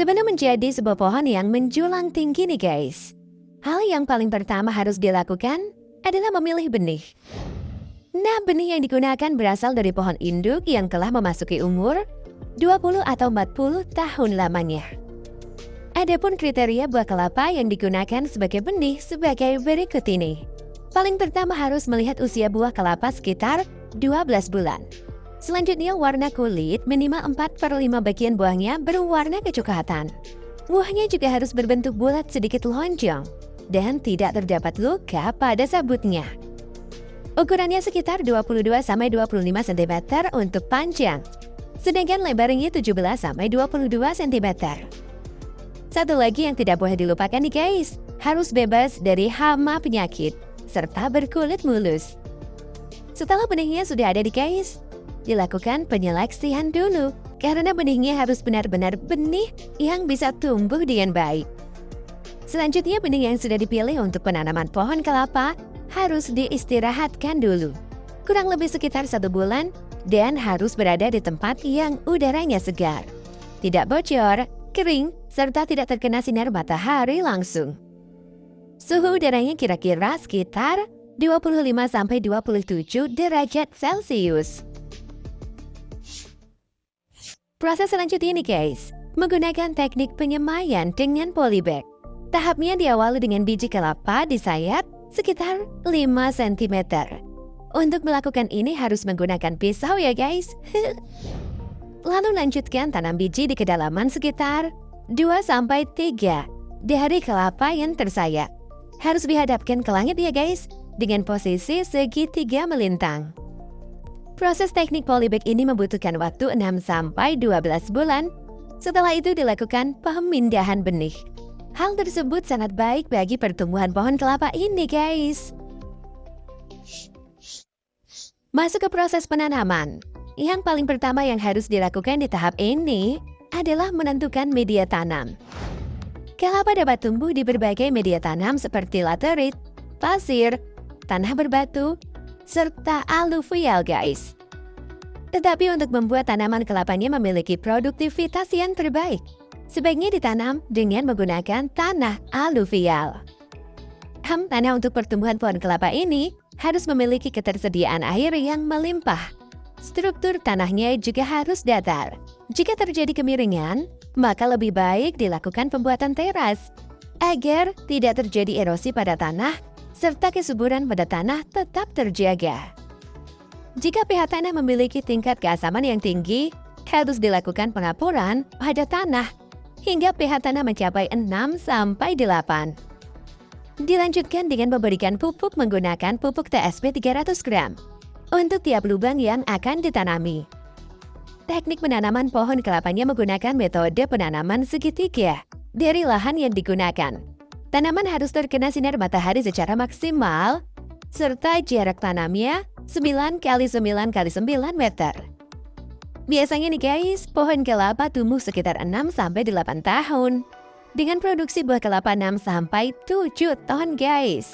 Sebelum menjadi sebuah pohon yang menjulang tinggi nih guys, hal yang paling pertama harus dilakukan adalah memilih benih. Nah, benih yang digunakan berasal dari pohon induk yang telah memasuki umur 20 atau 40 tahun lamanya. Adapun kriteria buah kelapa yang digunakan sebagai benih sebagai berikut ini. Paling pertama harus melihat usia buah kelapa sekitar 12 bulan. Selanjutnya warna kulit minimal 4/5 bagian buahnya berwarna kecoklatan. Buahnya juga harus berbentuk bulat sedikit lonjong dan tidak terdapat luka pada sabutnya. Ukurannya sekitar 22-25 cm untuk panjang, sedangkan lebarnya 17-22 cm. Satu lagi yang tidak boleh dilupakan nih guys, harus bebas dari hama penyakit, serta berkulit mulus. Setelah benihnya sudah ada di guys, dilakukan penyeleksian dulu, karena benihnya harus benar-benar benih yang bisa tumbuh dengan baik. Selanjutnya benih yang sudah dipilih untuk penanaman pohon kelapa harus diistirahatkan dulu, kurang lebih sekitar 1 bulan, dan harus berada di tempat yang udaranya segar, tidak bocor, kering, serta tidak terkena sinar matahari langsung. Suhu udaranya kira-kira sekitar 25-27 derajat Celcius. Proses selanjutnya nih guys, menggunakan teknik penyemaian dengan polybag. Tahapnya diawali dengan biji kelapa disayat sekitar 5 cm. Untuk melakukan ini harus menggunakan pisau ya guys. Lalu lanjutkan tanam biji di kedalaman sekitar 2-3 dari kelapa yang tersayat. Harus dihadapkan ke langit ya guys, dengan posisi segitiga melintang. Proses teknik polybag ini membutuhkan waktu 6-12 bulan. Setelah itu dilakukan pemindahan benih. Hal tersebut sangat baik bagi pertumbuhan pohon kelapa ini guys. Masuk ke proses penanaman. Yang paling pertama yang harus dilakukan di tahap ini adalah menentukan media tanam. Kelapa dapat tumbuh di berbagai media tanam seperti laterit, pasir, tanah berbatu, serta aluvial guys. Tetapi untuk membuat tanaman kelapanya memiliki produktivitas yang terbaik, sebaiknya ditanam dengan menggunakan tanah aluvial. Tanah untuk pertumbuhan pohon kelapa ini harus memiliki ketersediaan air yang melimpah. Struktur tanahnya juga harus datar. Jika terjadi kemiringan, maka lebih baik dilakukan pembuatan teras agar tidak terjadi erosi pada tanah serta kesuburan pada tanah tetap terjaga. Jika pH tanah memiliki tingkat keasaman yang tinggi, harus dilakukan pengapuran pada tanah hingga pH tanah mencapai 6-8. Dilanjutkan dengan memberikan pupuk menggunakan pupuk TSP 300 gram untuk tiap lubang yang akan ditanami. Teknik penanaman pohon kelapanya menggunakan metode penanaman segitiga dari lahan yang digunakan. Tanaman harus terkena sinar matahari secara maksimal, serta jarak tanamnya 9x9x9 meter. Biasanya nih guys, pohon kelapa tumbuh sekitar 6-8 tahun, dengan produksi buah kelapa 6-7 ton guys.